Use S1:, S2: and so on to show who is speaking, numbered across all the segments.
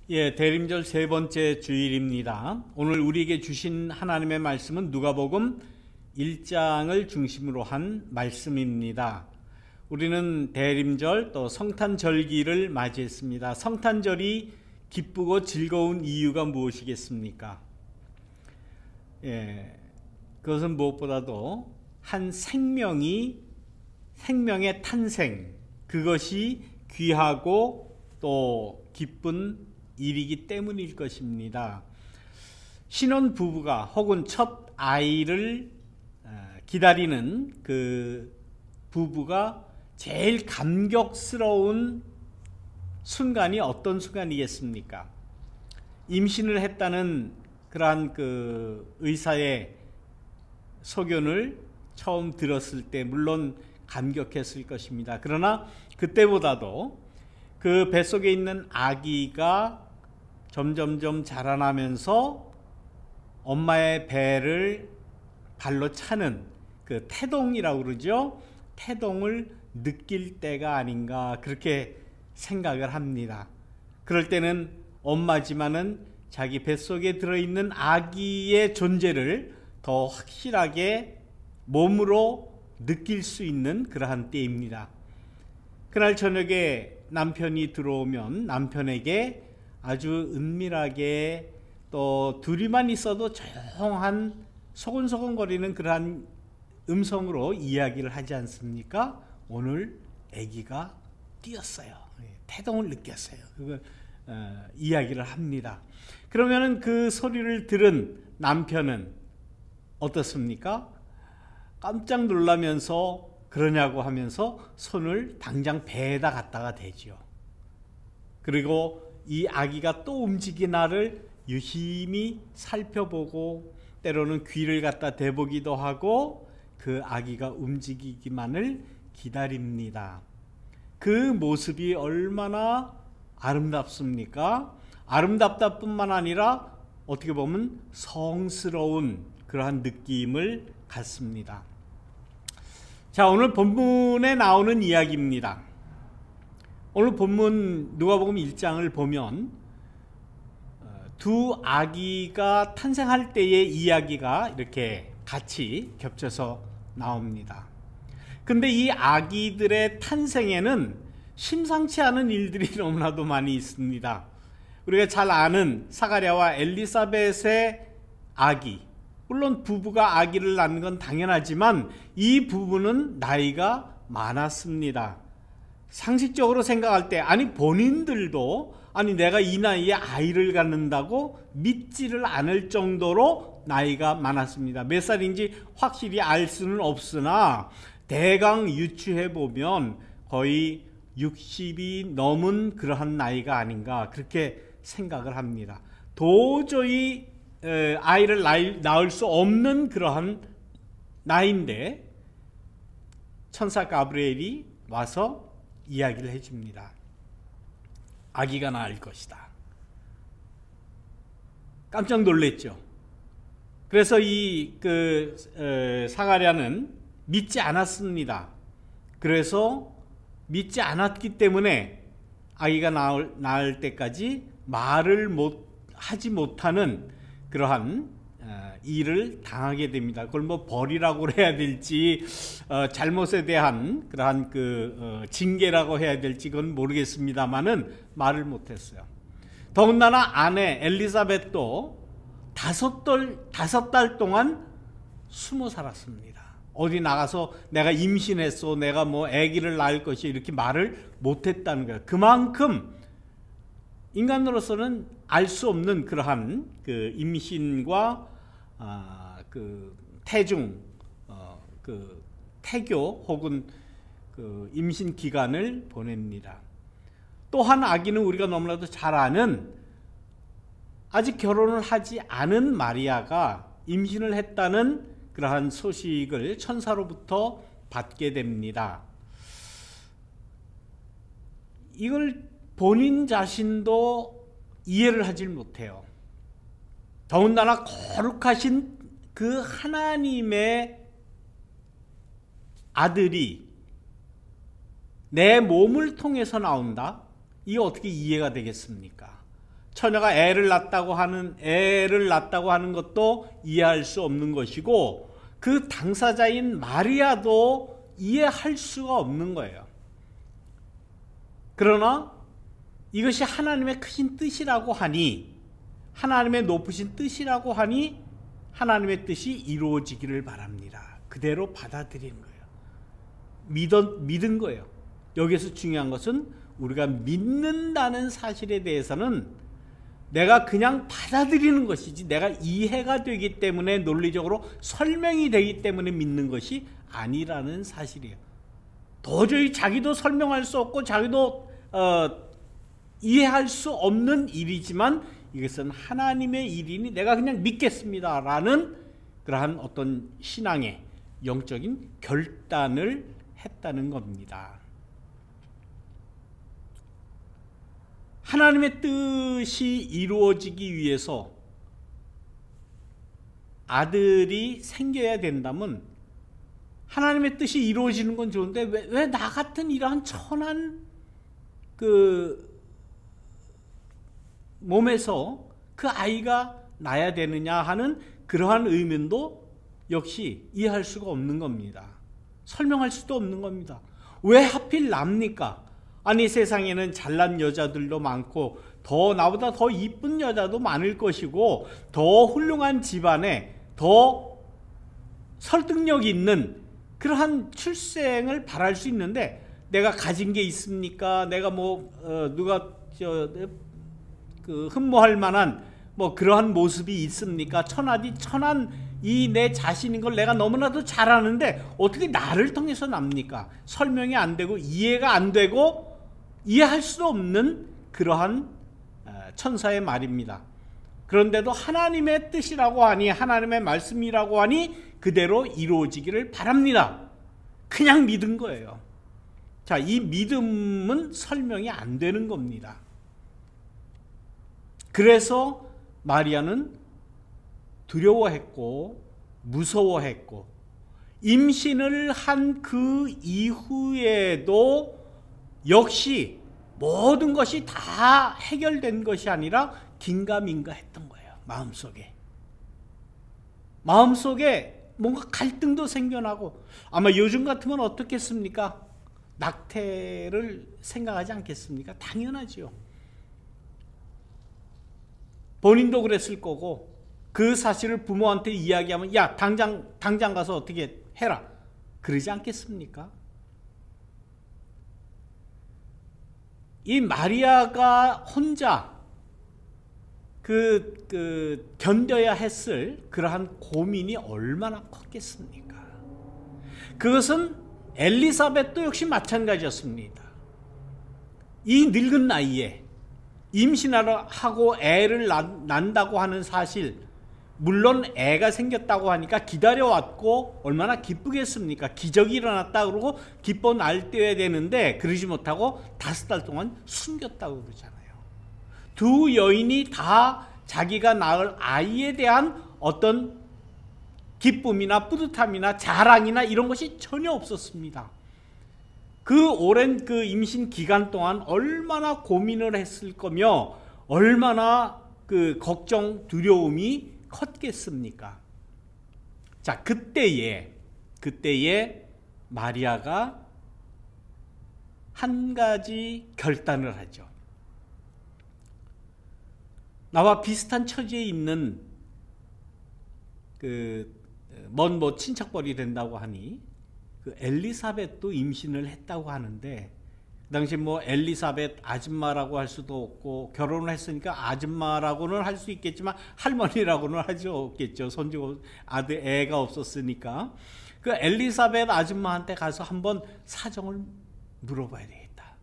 S1: 예, 대림절 세 번째 주일입니다. 오늘 우리에게 주신 하나님의 말씀은 누가복음 1장을 중심으로 한 말씀입니다. 우리는 대림절 또 성탄절기를 맞이했습니다. 성탄절이 기쁘고 즐거운 이유가 무엇이겠습니까? 예, 그것은 무엇보다도 한 생명의 탄생, 그것이 귀하고 또 기쁜 일이기 때문일 것입니다. 신혼 부부가 혹은 첫 아이를 기다리는 그 부부가 제일 감격스러운 순간이 어떤 순간이겠습니까? 임신을 했다는 그러한 그 의사의 소견을 처음 들었을 때 물론 감격했을 것입니다. 그러나 그때보다도 그 뱃속에 있는 아기가 점점점 자라나면서 엄마의 배를 발로 차는 그 태동이라고 그러죠. 태동을 느낄 때가 아닌가 그렇게 생각을 합니다. 그럴 때는 엄마지만은 자기 뱃속에 들어있는 아기의 존재를 더 확실하게 몸으로 느낄 수 있는 그러한 때입니다. 그날 저녁에 남편이 들어오면 남편에게 아주 은밀하게 또 둘이만 있어도 조용한 소곤소곤거리는 그러한 음성으로 이야기를 하지 않습니까? 오늘 아기가 뛰었어요. 태동을 느꼈어요. 그걸 이야기를 합니다. 그러면은 그 소리를 들은 남편은 어떻습니까? 깜짝 놀라면서 그러냐고 하면서 손을 당장 배에다 갖다가 대죠. 그리고 이 아기가 또 움직이나를 유심히 살펴보고 때로는 귀를 갖다 대보기도 하고 그 아기가 움직이기만을 기다립니다. 그 모습이 얼마나 아름답습니까? 아름답다 뿐만 아니라 어떻게 보면 성스러운 그러한 느낌을 갖습니다. 자, 오늘 본문에 나오는 이야기입니다. 오늘 본문 누가복음 1장을 보면 두 아기가 탄생할 때의 이야기가 이렇게 같이 겹쳐서 나옵니다. 근데 이 아기들의 탄생에는 심상치 않은 일들이 너무나도 많이 있습니다. 우리가 잘 아는 사가랴와 엘리사벳의 아기, 물론 부부가 아기를 낳는 건 당연하지만 이 부부는 나이가 많았습니다. 상식적으로 생각할 때 아니 본인들도 아니 내가 이 나이에 아이를 갖는다고 믿지를 않을 정도로 나이가 많았습니다. 몇 살인지 확실히 알 수는 없으나 대강 유추해 보면 거의 60이 넘은 그러한 나이가 아닌가 그렇게 생각을 합니다. 도저히 아이를 낳을 수 없는 그러한 나이인데 천사 가브리엘이 와서 이야기를 해줍니다. 아기가 낳을 것이다. 깜짝 놀랐죠. 그래서 이 사가랴는 믿지 않았습니다. 그래서 믿지 않았기 때문에 아기가 낳을 때까지 말을 하지 못하는 그러한 일을 당하게 됩니다. 그걸 뭐 벌이라고 해야 될지 잘못에 대한 그러한 징계라고 해야 될지 그건 모르겠습니다만은 말을 못했어요. 더군다나 아내 엘리사벳도 다섯 달 동안 숨어 살았습니다. 어디 나가서 내가 임신했어, 내가 뭐 아기를 낳을 것이 이렇게 말을 못했다는 거예요. 그만큼 인간으로서는 알 수 없는 그러한 그 임신과 그 태중, 태교 혹은 그 임신 기간을 보냅니다. 또한 아기는 우리가 너무나도 잘 아는 아직 결혼을 하지 않은 마리아가 임신을 했다는 그러한 소식을 천사로부터 받게 됩니다. 이걸 본인 자신도 이해를 하질 못해요. 더군다나 거룩하신 그 하나님의 아들이 내 몸을 통해서 나온다? 이게 어떻게 이해가 되겠습니까? 처녀가 애를 낳았다고 하는 것도 이해할 수 없는 것이고 그 당사자인 마리아도 이해할 수가 없는 거예요. 그러나 이것이 하나님의 크신 뜻이라고 하니, 하나님의 높으신 뜻이라고 하니 하나님의 뜻이 이루어지기를 바랍니다. 그대로 받아들이는 거예요. 믿은 거예요. 여기서 중요한 것은 우리가 믿는다는 사실에 대해서는 내가 그냥 받아들이는 것이지 내가 이해가 되기 때문에, 논리적으로 설명이 되기 때문에 믿는 것이 아니라는 사실이에요. 도저히 자기도 설명할 수 없고 자기도 이해할 수 없는 일이지만 이것은 하나님의 일이니 내가 그냥 믿겠습니다 라는 그러한 어떤 신앙의 영적인 결단을 했다는 겁니다. 하나님의 뜻이 이루어지기 위해서 아들이 생겨야 된다면 하나님의 뜻이 이루어지는 건 좋은데 왜 나 같은 이러한 천한 그 몸에서 그 아이가 나야 되느냐 하는 그러한 의문도 역시 이해할 수가 없는 겁니다. 설명할 수도 없는 겁니다. 왜 하필 납니까? 아니 세상에는 잘난 여자들도 많고 나보다 더 이쁜 여자도 많을 것이고 더 훌륭한 집안에 더 설득력 있는 그러한 출생을 바랄 수 있는데 내가 가진 게 있습니까? 내가 누가 흠모할 만한 그러한 모습이 있습니까? 천한 이 내 자신인 걸 내가 너무나도 잘 아는데 어떻게 나를 통해서 납니까? 설명이 안 되고 이해가 안 되고 이해할 수 없는 그러한 천사의 말입니다. 그런데도 하나님의 뜻이라고 하니, 하나님의 말씀이라고 하니 그대로 이루어지기를 바랍니다. 그냥 믿은 거예요. 자, 이 믿음은 설명이 안 되는 겁니다. 그래서 마리아는 두려워했고 무서워했고 임신을 한 그 이후에도 역시 모든 것이 다 해결된 것이 아니라 긴가민가 했던 거예요. 마음속에 뭔가 갈등도 생겨나고, 아마 요즘 같으면 어떻겠습니까? 낙태를 생각하지 않겠습니까? 당연하지요. 본인도 그랬을 거고 그 사실을 부모한테 이야기하면 야 당장 가서 어떻게 해라 그러지 않겠습니까? 이 마리아가 혼자 견뎌야 했을 그러한 고민이 얼마나 컸겠습니까? 그것은 엘리사벳도 역시 마찬가지였습니다. 이 늙은 나이에 임신하고 애를 낳는다고 하는 사실, 물론 애가 생겼다고 하니까 기다려왔고 얼마나 기쁘겠습니까? 기적이 일어났다 그러고 기뻐 날뛰어야 되는데 그러지 못하고 5달 동안 숨겼다고 그러잖아요. 두 여인이 다 자기가 낳을 아이에 대한 어떤 기쁨이나 뿌듯함이나 자랑이나 이런 것이 전혀 없었습니다. 그 오랜 그 임신 기간 동안 얼마나 고민을 했을 거며 얼마나 그 걱정, 두려움이 컸겠습니까? 자, 그때에 마리아가 한 가지 결단을 하죠. 나와 비슷한 처지에 있는 먼 친척벌이 된다고 하니 그 엘리사벳도 임신을 했다고 하는데, 그 당시 엘리사벳 아줌마라고 할 수도 없고, 결혼을 했으니까 아줌마라고는 할 수 있겠지만 할머니라고는 하지 없겠죠. 손주 아들 애가 없었으니까. 그 엘리사벳 아줌마한테 가서 한번 사정을 물어봐야 되겠다.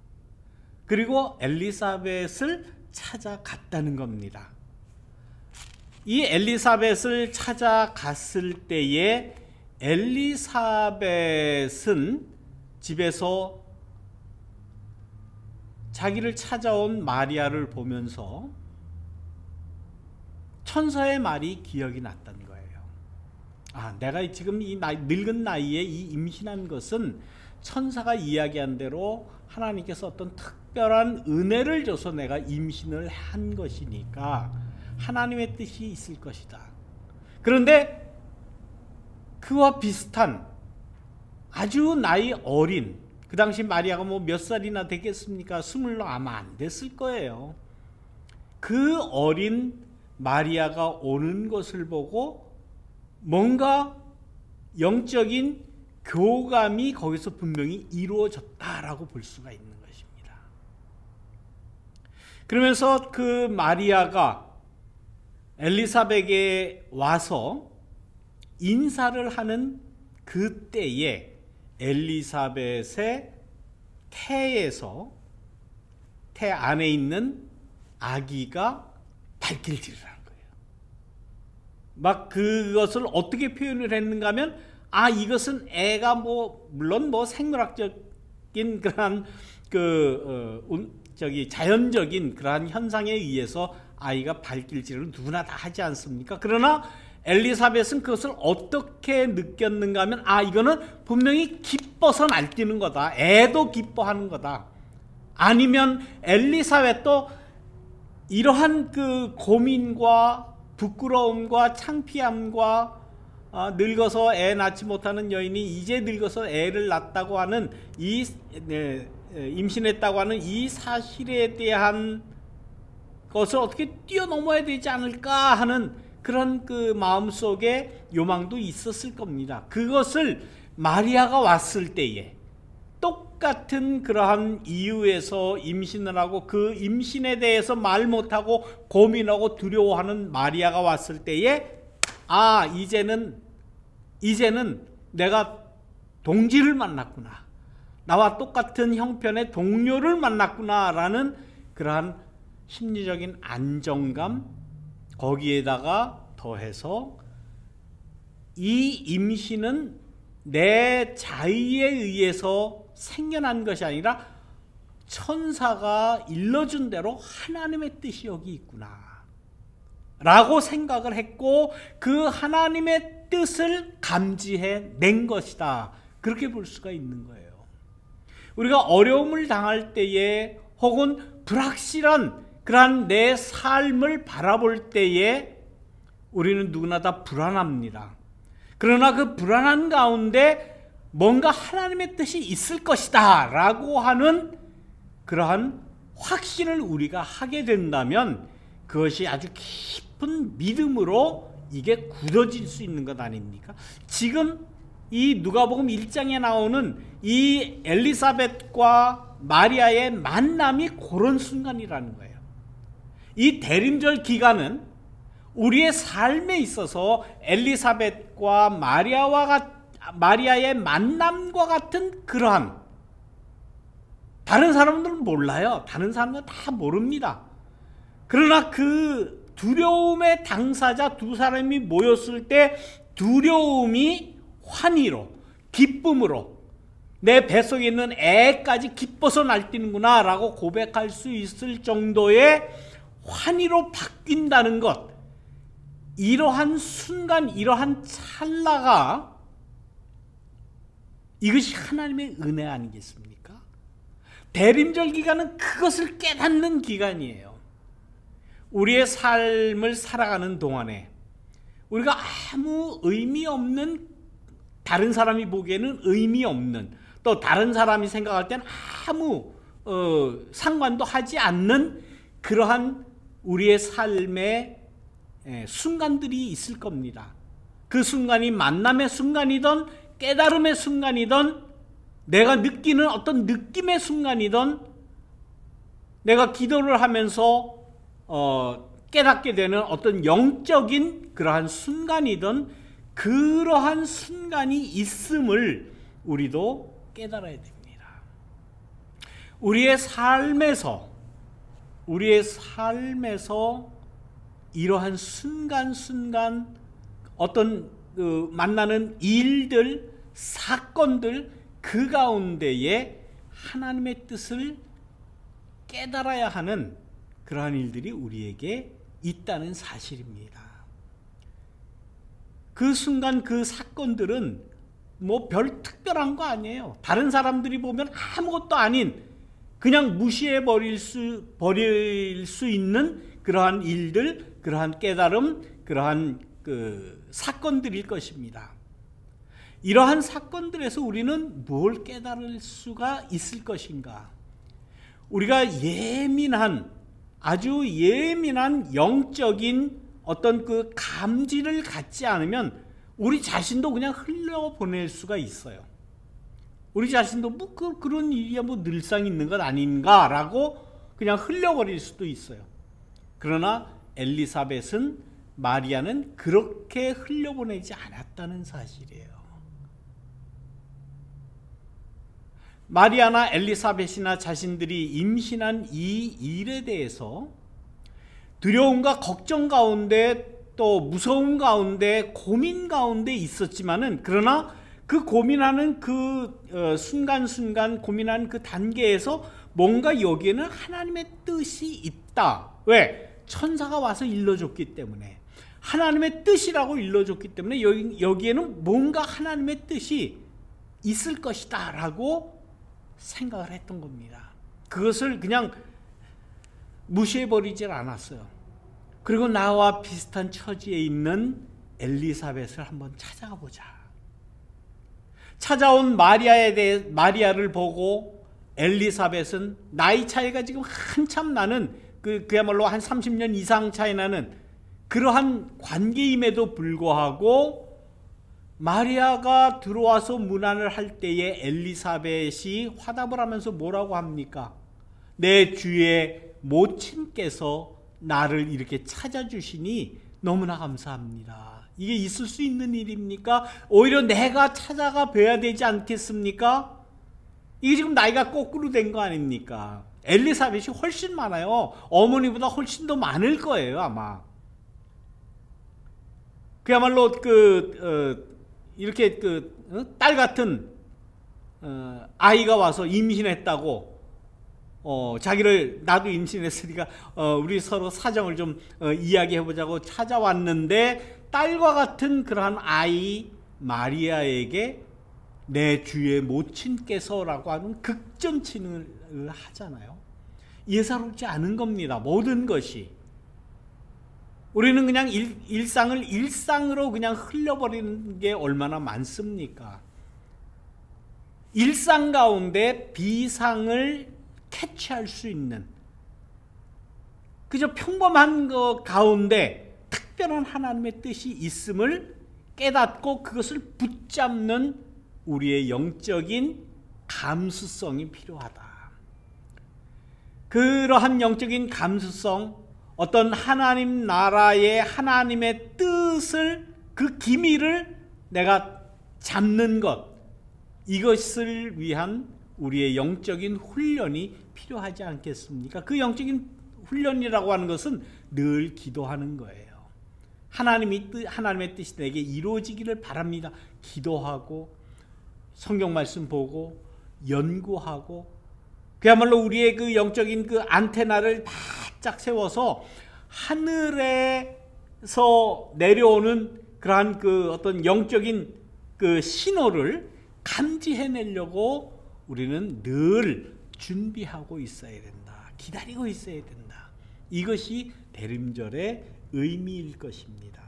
S1: 그리고 엘리사벳을 찾아갔다는 겁니다. 이 엘리사벳을 찾아갔을 때에 엘리사벳은 집에서 자기를 찾아온 마리아를 보면서 천사의 말이 기억이 났던 거예요. 아, 내가 지금 이 늙은 나이에 이 임신한 것은 천사가 이야기한 대로 하나님께서 어떤 특별한 은혜를 줘서 내가 임신을 한 것이니까 하나님의 뜻이 있을 것이다. 그런데 그와 비슷한 아주 나이 어린, 그 당시 마리아가 뭐 몇 살이나 되겠습니까? 20 아마 안 됐을 거예요. 그 어린 마리아가 오는 것을 보고 뭔가 영적인 교감이 거기서 분명히 이루어졌다라고 볼 수가 있는 것입니다. 그러면서 그 마리아가 엘리사벳에게 와서 인사를 하는 그때에 엘리사벳의 태에서 태 안에 있는 아기가 발길질을 한 거예요. 막 그것을 어떻게 표현을 했는가 하면 이것은 애가 물론 생물학적인 그러한 자연적인 그러한 현상에 의해서 아이가 발길질을 누구나 다 하지 않습니까? 그러나 엘리사벳은 그것을 어떻게 느꼈는가 하면 이거는 분명히 기뻐서 날뛰는 거다. 애도 기뻐하는 거다. 아니면 엘리사벳도 이러한 그 고민과 부끄러움과 창피함과 늙어서 애 낳지 못하는 여인이 이제 늙어서 애를 낳았다고 하는 임신했다고 하는 이 사실에 대한 것을 어떻게 뛰어넘어야 되지 않을까 하는 그런 그 마음속에 요망도 있었을 겁니다. 그것을 마리아가 왔을 때에 똑같은 그러한 이유에서 임신을 하고 그 임신에 대해서 말 못하고 고민하고 두려워하는 마리아가 왔을 때에 이제는 내가 동지를 만났구나. 나와 똑같은 형편의 동료를 만났구나 라는 그러한 심리적인 안정감, 거기에다가 더해서 이 임신은 내 자의에 의해서 생겨난 것이 아니라 천사가 일러준 대로 하나님의 뜻이 여기 있구나 라고 생각을 했고 그 하나님의 뜻을 감지해 낸 것이다. 그렇게 볼 수가 있는 거예요. 우리가 어려움을 당할 때에 혹은 불확실한 그러한 내 삶을 바라볼 때에 우리는 누구나 다 불안합니다. 그러나 그 불안한 가운데 뭔가 하나님의 뜻이 있을 것이다 라고 하는 그러한 확신을 우리가 하게 된다면 그것이 아주 깊은 믿음으로 이게 굳어질 수 있는 것 아닙니까? 지금 이 누가복음 1장에 나오는 이 엘리사벳과 마리아의 만남이 그런 순간이라는 거예요. 이 대림절 기간은 우리의 삶에 있어서 엘리사벳과 마리아의 만남과 같은 그러한, 다른 사람들은 몰라요. 다른 사람들은 다 모릅니다. 그러나 그 두려움의 당사자 두 사람이 모였을 때 두려움이 환희로, 기쁨으로 내 뱃속에 있는 애까지 기뻐서 날뛰는구나 라고 고백할 수 있을 정도의 환희로 바뀐다는 것, 이러한 순간, 이러한 찰나가 이것이 하나님의 은혜 아니겠습니까? 대림절 기간은 그것을 깨닫는 기간이에요. 우리의 삶을 살아가는 동안에 우리가 아무 의미 없는, 다른 사람이 보기에는 의미 없는, 또 다른 사람이 생각할 때는 아무 상관도 하지 않는 그러한 우리의 삶의 순간들이 있을 겁니다. 그 순간이 만남의 순간이든 깨달음의 순간이든 내가 느끼는 어떤 느낌의 순간이든 내가 기도를 하면서 깨닫게 되는 어떤 영적인 그러한 순간이든 그러한 순간이 있음을 우리도 깨달아야 됩니다. 우리의 삶에서 이러한 순간순간 어떤 만나는 일들, 사건들 그 가운데에 하나님의 뜻을 깨달아야 하는 그러한 일들이 우리에게 있다는 사실입니다. 그 순간 그 사건들은 뭐 별 특별한 거 아니에요. 다른 사람들이 보면 아무것도 아닌 그냥 무시해 버릴 수 있는 그러한 일들, 그러한 깨달음, 그러한 그 사건들일 것입니다. 이러한 사건들에서 우리는 뭘 깨달을 수가 있을 것인가? 우리가 아주 예민한 영적인 어떤 그 감지를 갖지 않으면 우리 자신도 그냥 흘려보낼 수가 있어요. 우리 자신도 뭐 그런 일이야 뭐 늘상 있는 것 아닌가라고 그냥 흘려버릴 수도 있어요. 그러나 엘리사벳은, 마리아는 그렇게 흘려보내지 않았다는 사실이에요. 마리아나 엘리사벳이나 자신들이 임신한 이 일에 대해서 두려움과 걱정 가운데, 또 무서움 가운데, 고민 가운데 있었지만은, 그러나 그 고민하는 그 순간순간 고민하는 그 단계에서 뭔가 여기에는 하나님의 뜻이 있다. 왜? 천사가 와서 일러줬기 때문에, 하나님의 뜻이라고 일러줬기 때문에 여기에는 뭔가 하나님의 뜻이 있을 것이다 라고 생각을 했던 겁니다. 그것을 그냥 무시해버리질 않았어요. 그리고 나와 비슷한 처지에 있는 엘리사벳을 한번 찾아가 보자. 찾아온 마리아를 보고 엘리사벳은 나이 차이가 지금 한참 나는, 그야말로 한 30년 이상 차이 나는 그러한 관계임에도 불구하고 마리아가 들어와서 문안을 할 때에 엘리사벳이 화답을 하면서 뭐라고 합니까? 내 주의 모친께서 나를 이렇게 찾아주시니 너무나 감사합니다. 이게 있을 수 있는 일입니까? 오히려 내가 찾아가 뵈야 되지 않겠습니까? 이게 지금 나이가 거꾸로 된 거 아닙니까? 엘리사벳이 훨씬 많아요. 어머니보다 훨씬 더 많을 거예요, 아마. 그야말로 이렇게 딸 같은 아이가 와서 임신했다고, 자기를 나도 임신했으니까 우리 서로 사정을 좀 이야기해보자고 찾아왔는데, 딸과 같은 그러한 아이 마리아에게 내 주의 모친께서라고 하는 극존칭을 하잖아요. 예사롭지 않은 겁니다. 모든 것이. 우리는 그냥 일상을 일상으로 그냥 흘려버리는 게 얼마나 많습니까? 일상 가운데 비상을 캐치할 수 있는, 그저 평범한 것 가운데 특별한 하나님의 뜻이 있음을 깨닫고 그것을 붙잡는 우리의 영적인 감수성이 필요하다. 그러한 영적인 감수성, 어떤 하나님 나라의 하나님의 뜻을, 그 기밀을 내가 잡는 것, 이것을 위한 우리의 영적인 훈련이 필요하지 않겠습니까? 그 영적인 훈련이라고 하는 것은 늘 기도하는 거예요. 하나님의 뜻이 내게 이루어지기를 바랍니다. 기도하고 성경 말씀 보고 연구하고, 그야말로 우리의 그 영적인 그 안테나를 바짝 세워서 하늘에서 내려오는 그러한 그 어떤 영적인 그 신호를 감지해내려고 우리는 늘 준비하고 있어야 된다. 기다리고 있어야 된다. 이것이 대림절의 의미일 것입니다.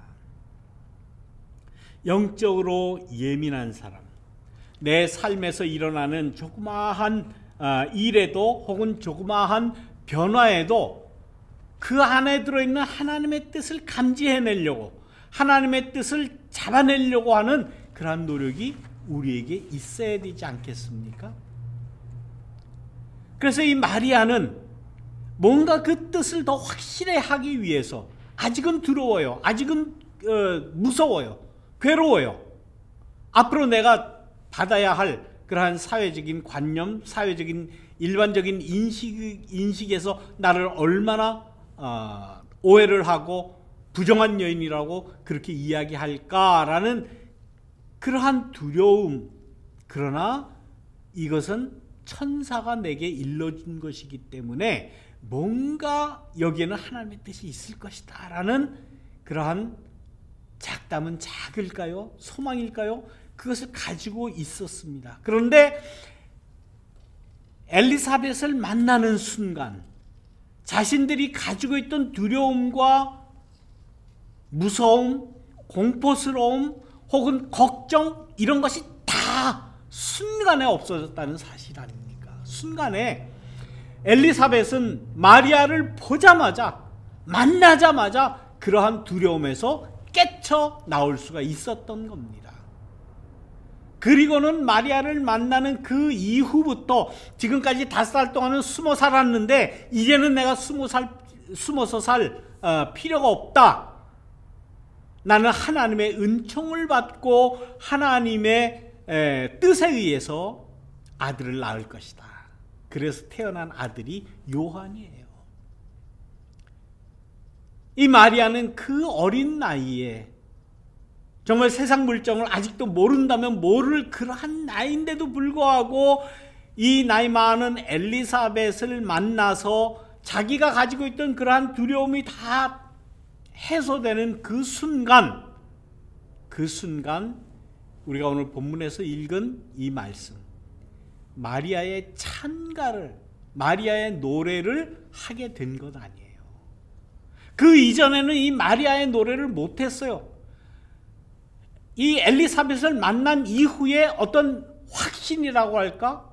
S1: 영적으로 예민한 사람, 내 삶에서 일어나는 조그마한 일에도 혹은 조그마한 변화에도 그 안에 들어있는 하나님의 뜻을 감지해내려고, 하나님의 뜻을 잡아내려고 하는 그러한 노력이 우리에게 있어야 되지 않겠습니까? 그래서 이 마리아는 뭔가 그 뜻을 더 확실히 하기 위해서, 아직은 두려워요. 아직은 무서워요. 괴로워요. 앞으로 내가 받아야 할 그러한 사회적인 관념, 사회적인 일반적인 인식에서 나를 얼마나 오해를 하고 부정한 여인이라고 그렇게 이야기할까라는 그러한 두려움. 그러나 이것은 천사가 내게 일러준 것이기 때문에 뭔가 여기에는 하나님의 뜻이 있을 것이다 라는 그러한 작담은 작을까요? 소망일까요? 그것을 가지고 있었습니다. 그런데 엘리사벳을 만나는 순간 자신들이 가지고 있던 두려움과 무서움, 공포스러움 혹은 걱정 이런 것이 다 순간에 없어졌다는 사실 아닙니까? 순간에 엘리사벳은 마리아를 보자마자 만나자마자 그러한 두려움에서 깨쳐 나올 수가 있었던 겁니다. 그리고는 마리아를 만나는 그 이후부터 지금까지 5살 동안은 숨어 살았는데 이제는 내가 숨어서 살 필요가 없다. 나는 하나님의 은총을 받고 하나님의 뜻에 의해서 아들을 낳을 것이다. 그래서 태어난 아들이 요한이에요. 이 마리아는 그 어린 나이에 정말 세상 물정을 아직도 모른다면 모를 그러한 나이인데도 불구하고 이 나이 많은 엘리사벳을 만나서 자기가 가지고 있던 그러한 두려움이 다 해소되는 그 순간 우리가 오늘 본문에서 읽은 이 말씀, 마리아의 찬가를, 마리아의 노래를 하게 된 것 아니에요. 그 이전에는 이 마리아의 노래를 못했어요. 이 엘리사벳을 만난 이후에 어떤 확신이라고 할까?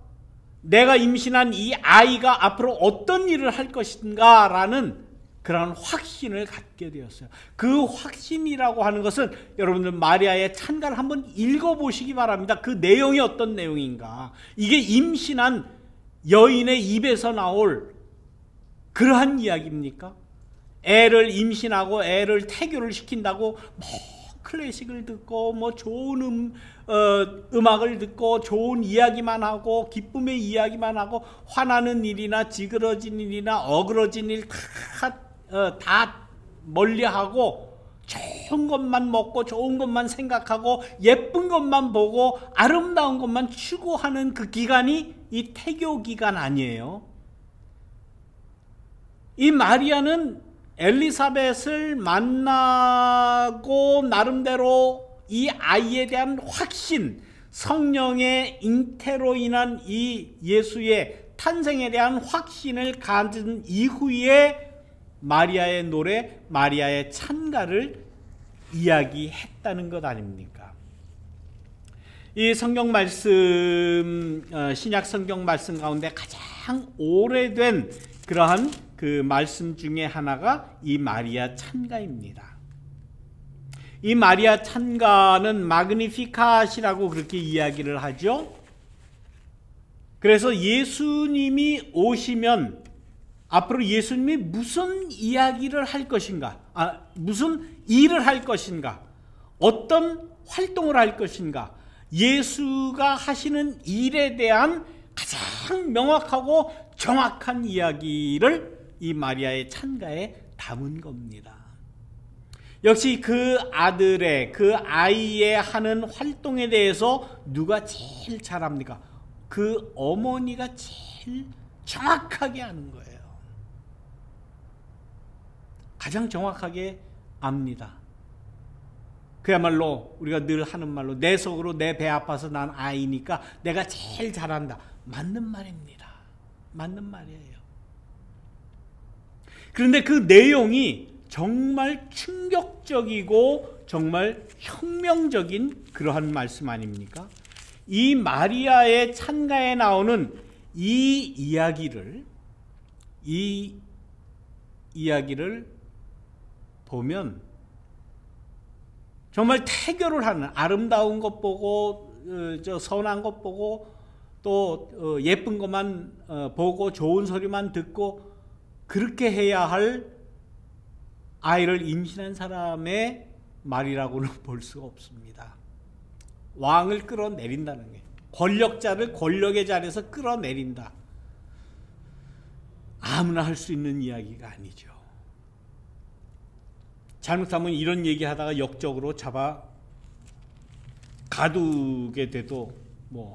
S1: 내가 임신한 이 아이가 앞으로 어떤 일을 할 것인가 라는 그런 확신을 갖게 되었어요. 그 확신이라고 하는 것은 여러분들 마리아의 찬가를 한번 읽어보시기 바랍니다. 그 내용이 어떤 내용인가? 이게 임신한 여인의 입에서 나올 그러한 이야기입니까? 애를 임신하고 애를 태교를 시킨다고 클래식을 듣고 좋은 음악을 듣고 좋은 이야기만 하고 기쁨의 이야기만 하고 화나는 일이나 지그러진 일이나 어그러진 일 다 멀리하고 좋은 것만 먹고 좋은 것만 생각하고 예쁜 것만 보고 아름다운 것만 추구하는 그 기간이 이 태교 기간 아니에요. 이 마리아는 엘리사벳을 만나고 나름대로 이 아이에 대한 확신, 성령의 잉태로 인한 이 예수의 탄생에 대한 확신을 가진 이후에 마리아의 노래, 마리아의 찬가를 이야기했다는 것 아닙니까? 이 성경 말씀, 신약 성경 말씀 가운데 가장 오래된 그러한 그 말씀 중에 하나가 이 마리아 찬가입니다. 이 마리아 찬가는 마그니피캇이라고 그렇게 이야기를 하죠. 그래서 예수님이 오시면 앞으로 예수님이 무슨 이야기를 할 것인가, 무슨 일을 할 것인가, 어떤 활동을 할 것인가, 예수가 하시는 일에 대한 가장 명확하고 정확한 이야기를 이 마리아의 찬가에 담은 겁니다. 역시 그 아들의, 그 아이의 하는 활동에 대해서 누가 제일 잘합니까? 그 어머니가 제일 정확하게 아는 거예요. 가장 정확하게 압니다. 그야말로 우리가 늘 하는 말로 내 속으로 내 배 아파서 난 아이니까 내가 제일 잘한다. 맞는 말입니다. 맞는 말이에요. 그런데 그 내용이 정말 충격적이고 정말 혁명적인 그러한 말씀 아닙니까? 이 마리아의 찬가에 나오는 이 이야기를 보면 정말 태교를 하는, 아름다운 것 보고 선한 것 보고 또 예쁜 것만 보고 좋은 소리만 듣고 그렇게 해야 할 아이를 임신한 사람의 말이라고는 볼 수가 없습니다. 왕을 끌어내린다는 게, 권력자를 권력의 자리에서 끌어내린다. 아무나 할 수 있는 이야기가 아니죠. 잘못하면 이런 얘기하다가 역적으로 잡아 가두게 돼도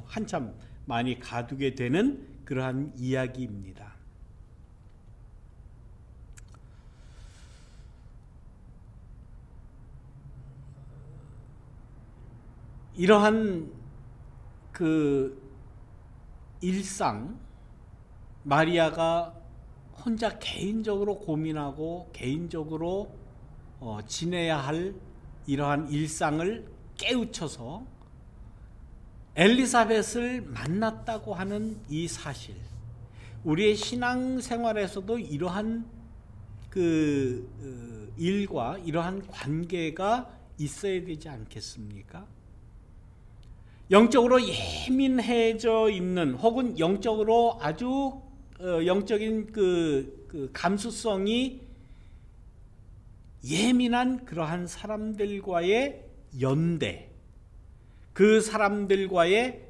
S1: 한참 많이 가두게 되는 그러한 이야기입니다. 이러한 그 일상, 마리아가 혼자 개인적으로 고민하고 개인적으로 지내야 할 이러한 일상을 깨우쳐서 엘리사벳을 만났다고 하는 이 사실, 우리의 신앙생활에서도 이러한 일과 이러한 관계가 있어야 되지 않겠습니까? 영적으로 예민해져 있는, 혹은 영적으로 아주 영적인 그 감수성이 예민한 그러한 사람들과의 연대, 그 사람들과의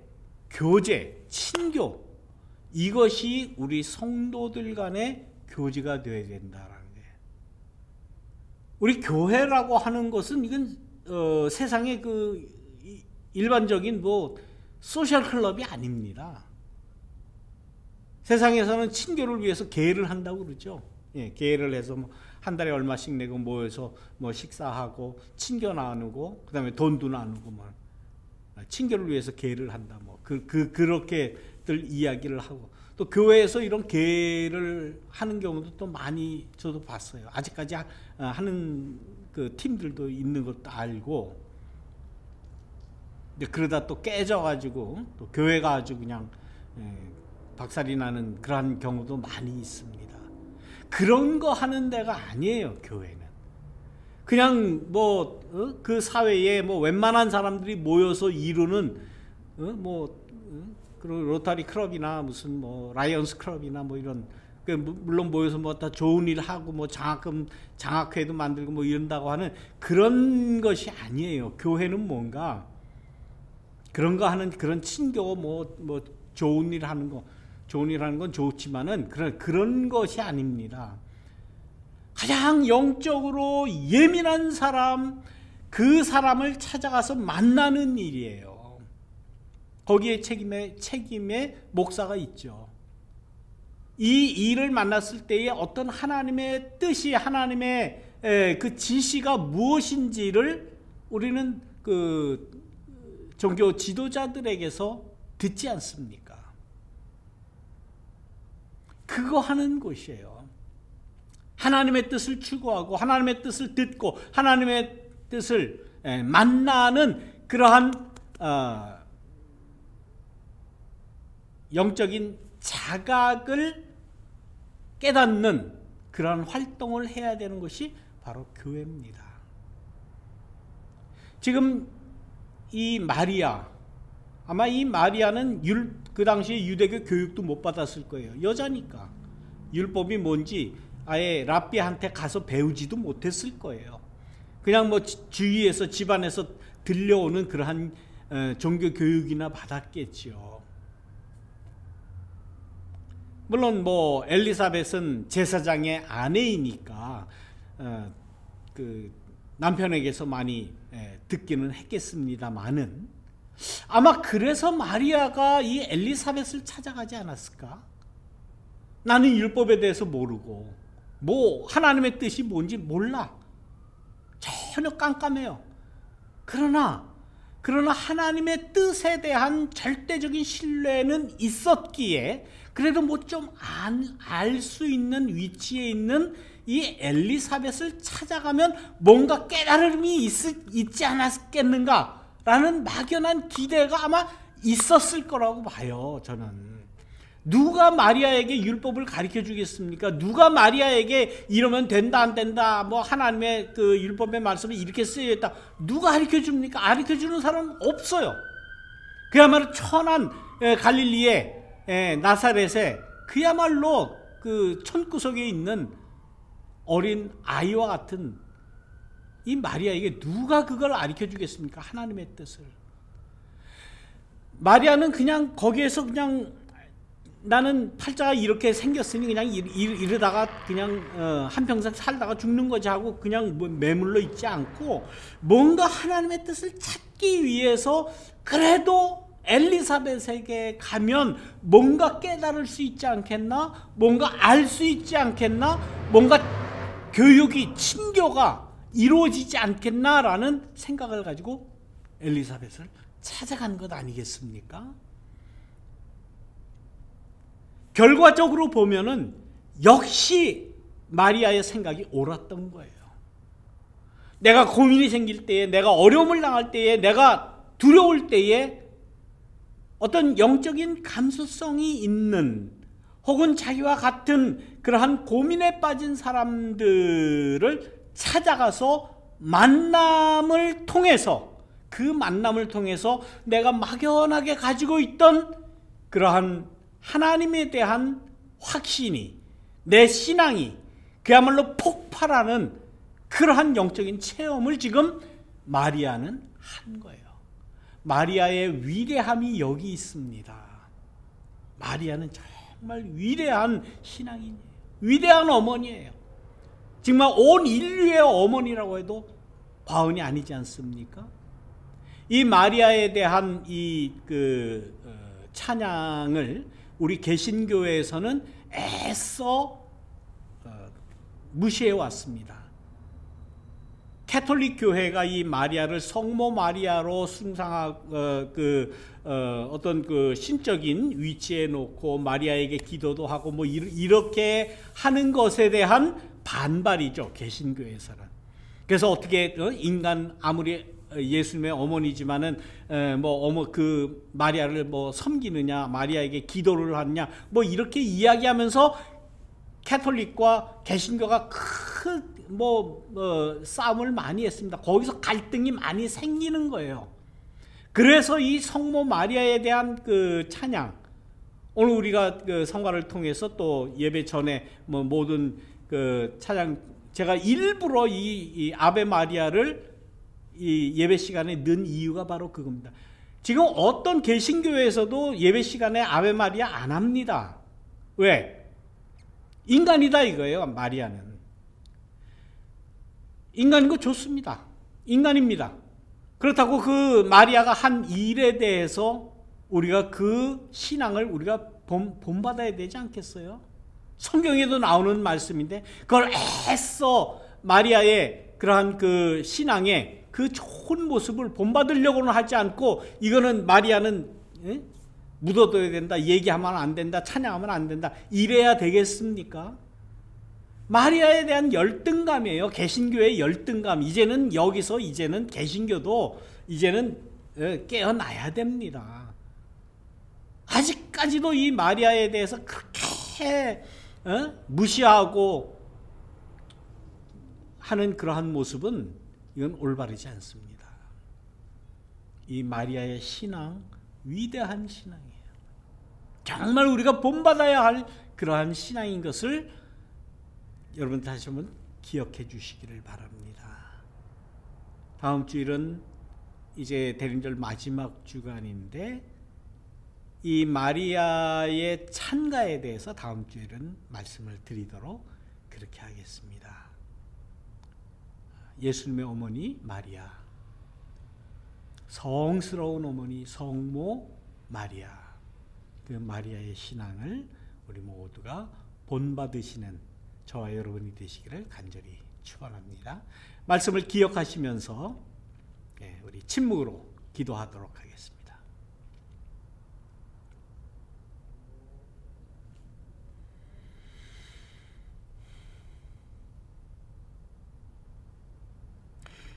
S1: 교제, 친교, 이것이 우리 성도들 간의 교제가 되어야 된다라는 거예요. 우리 교회라고 하는 것은 이건 세상의 그 일반적인 뭐 소셜 클럽이 아닙니다. 세상에서는 친교를 위해서 계회를 한다고 그러죠. 예, 계회를 해서 뭐 한 달에 얼마씩 내고 모여서 뭐 식사하고 친교 나누고 그다음에 돈도 나누고 뭐 친교를 위해서 계회를 한다 뭐 그렇게들 이야기를 하고, 또 교회에서 이런 계회를 하는 경우도 또 많이 저도 봤어요. 아직까지 하는 그 팀들도 있는 것도 알고, 그러다 또 깨져가지고 또 교회가 아주 그냥 박살이 나는 그러한 경우도 많이 있습니다. 그런 거 하는 데가 아니에요. 교회는 그냥 뭐 그 사회에 뭐 웬만한 사람들이 모여서 이루는 그리고 로타리 클럽이나 무슨 뭐 라이언스 클럽이나 뭐 이런, 물론 모여서 뭐 다 좋은 일 하고 뭐 장학회도 만들고 뭐 이런다고 하는 그런 것이 아니에요. 교회는 뭔가 그런 거 하는, 그런 친교 뭐 좋은 일 하는 건 좋지만은 그런 것이 아닙니다. 가장 영적으로 예민한 사람, 그 사람을 찾아가서 만나는 일이에요. 거기에 책임의 목사가 있죠. 이 일을 만났을 때에 어떤 하나님의 뜻이, 하나님의 그 지시가 무엇인지를 우리는 그 종교 지도자들에게서 듣지 않습니까? 그거 하는 곳이에요. 하나님의 뜻을 추구하고 하나님의 뜻을 듣고 하나님의 뜻을 만나는 그러한 영적인 자각을 깨닫는 그러한 활동을 해야 되는 것이 바로 교회입니다. 지금 이 마리아, 아마 이 마리아는 그 당시에 유대교 교육도 못 받았을 거예요. 여자니까 율법이 뭔지 아예 랍비한테 가서 배우지도 못했을 거예요. 그냥 뭐 주위에서, 집안에서 들려오는 그러한 종교 교육이나 받았겠죠. 물론 뭐 엘리사벳은 제사장의 아내이니까 그 남편에게서 많이 듣기는 했겠습니다만은, 아마 그래서 마리아가 이 엘리사벳을 찾아가지 않았을까? 나는 율법에 대해서 모르고 뭐 하나님의 뜻이 뭔지 몰라. 전혀 깜깜해요. 그러나 하나님의 뜻에 대한 절대적인 신뢰는 있었기에 그래도 뭐 좀 알 수 있는 위치에 있는 이 엘리사벳을 찾아가면 뭔가 깨달음이 있지 않았겠는가 라는 막연한 기대가 아마 있었을 거라고 봐요. 저는 누가 마리아에게 율법을 가르쳐 주겠습니까? 누가 마리아에게 이러면 된다 안 된다, 뭐 하나님의 그 율법의 말씀을 이렇게 쓰여있다, 누가 가르쳐 줍니까? 가르쳐 주는 사람은 없어요. 그야말로 천한 갈릴리의 나사렛에 그야말로 그 촌구석에 있는 어린 아이와 같은 이 마리아에게 누가 그걸 가르쳐 주겠습니까? 하나님의 뜻을. 마리아는 그냥 거기에서 그냥 나는 팔자가 이렇게 생겼으니 그냥 이러다가 그냥 한평생 살다가 죽는 거지 하고 그냥 뭐 매물러 있지 않고, 뭔가 하나님의 뜻을 찾기 위해서 그래도 엘리사벳에게 가면 뭔가 깨달을 수 있지 않겠나, 뭔가 알 수 있지 않겠나, 뭔가 교육이, 친교가 이루어지지 않겠나라는 생각을 가지고 엘리사벳을 찾아간 것 아니겠습니까? 결과적으로 보면은 역시 마리아의 생각이 옳았던 거예요. 내가 고민이 생길 때에, 내가 어려움을 당할 때에, 내가 두려울 때에 어떤 영적인 감수성이 있는, 혹은 자기와 같은 그러한 고민에 빠진 사람들을 찾아가서 만남을 통해서, 그 만남을 통해서 내가 막연하게 가지고 있던 그러한 하나님에 대한 확신이, 내 신앙이 그야말로 폭발하는 그러한 영적인 체험을 지금 마리아는 한 거예요. 마리아의 위대함이 여기 있습니다. 마리아는 정말 위대한 신앙인이에요. 위대한 어머니예요. 정말 온 인류의 어머니라고 해도 과언이 아니지 않습니까? 이 마리아에 대한 이 찬양을 우리 개신교회에서는 애써 무시해 왔습니다. 캐톨릭 교회가 이 마리아를 성모 마리아로 숭상하고 어떤 그 신적인 위치에 놓고 마리아에게 기도도 하고 뭐 이렇게 하는 것에 대한 반발이죠, 개신교에서는. 그래서 어떻게 인간 아무리 예수님의 어머니지만은 그 마리아를 뭐 섬기느냐, 마리아에게 기도를 하느냐, 뭐 이렇게 이야기하면서 캐톨릭과 개신교가 큰 싸움을 많이 했습니다. 거기서 갈등이 많이 생기는 거예요. 그래서 이 성모 마리아에 대한 그 찬양, 오늘 우리가 그 성가를 통해서 또 예배 전에 모든 그 찬양, 제가 일부러 이 아베 마리아를 이 예배 시간에 넣은 이유가 바로 그겁니다. 지금 어떤 개신교회에서도 예배 시간에 아베 마리아 안 합니다. 왜? 인간이다 이거예요. 마리아는 인간인 거 좋습니다. 인간입니다. 그렇다고 그 마리아가 한 일에 대해서 우리가 그 신앙을 우리가 본받아야 되지 않겠어요? 성경에도 나오는 말씀인데 그걸 애써 마리아의 그러한 그 신앙의 그 좋은 모습을 본받으려고는 하지 않고, 이거는 마리아는 묻어둬야 된다, 얘기하면 안 된다, 찬양하면 안 된다, 이래야 되겠습니까? 마리아에 대한 열등감이에요. 개신교의 열등감. 이제는 개신교도 이제는 깨어나야 됩니다. 아직까지도 이 마리아에 대해서 그렇게 무시하고 하는 그러한 모습은 이건 올바르지 않습니다. 이 마리아의 신앙, 위대한 신앙이에요. 정말 우리가 본받아야 할 그러한 신앙인 것을 여러분 다시 한번 기억해 주시기를 바랍니다. 다음 주일은 이제 대림절 마지막 주간인데 이 마리아의 찬가에 대해서 다음 주일은 말씀을 드리도록 그렇게 하겠습니다. 예수님의 어머니 마리아, 성스러운 어머니 성모 마리아, 그 마리아의 신앙을 우리 모두가 본받으시는 저와 여러분이 되시기를 간절히 축원합니다. 말씀을 기억하시면서 우리 침묵으로 기도하도록 하겠습니다.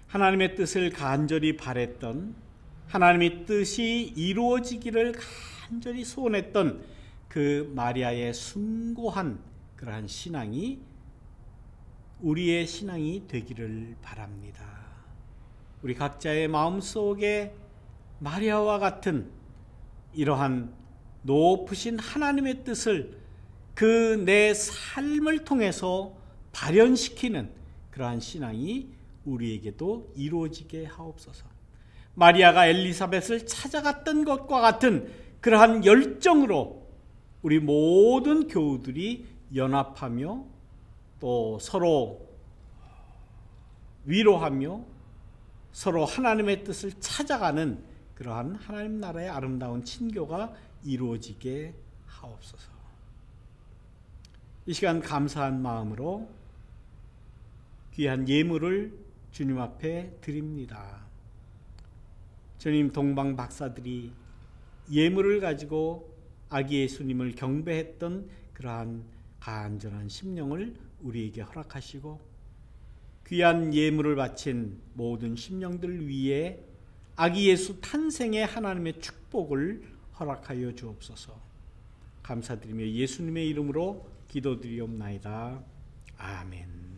S1: 하나님의 뜻을 간절히 바랬던, 하나님의 뜻이 이루어지기를 간절히 소원했던 그 마리아의 숭고한 그러한 신앙이 우리의 신앙이 되기를 바랍니다. 우리 각자의 마음속에 마리아와 같은 이러한 높으신 하나님의 뜻을 그 내 삶을 통해서 발현시키는 그러한 신앙이 우리에게도 이루어지게 하옵소서. 마리아가 엘리사벳을 찾아갔던 것과 같은 그러한 열정으로 우리 모든 교우들이 연합하며 또 서로 위로하며 서로 하나님의 뜻을 찾아가는 그러한 하나님 나라의 아름다운 친교가 이루어지게 하옵소서. 이 시간 감사한 마음으로 귀한 예물을 주님 앞에 드립니다. 주님, 동방 박사들이 예물을 가지고 아기 예수님을 경배했던 그러한 간절한 심령을 우리에게 허락하시고 귀한 예물을 바친 모든 심령들 위에 아기 예수 탄생의 하나님의 축복을 허락하여 주옵소서. 감사드리며 예수님의 이름으로 기도드리옵나이다. 아멘.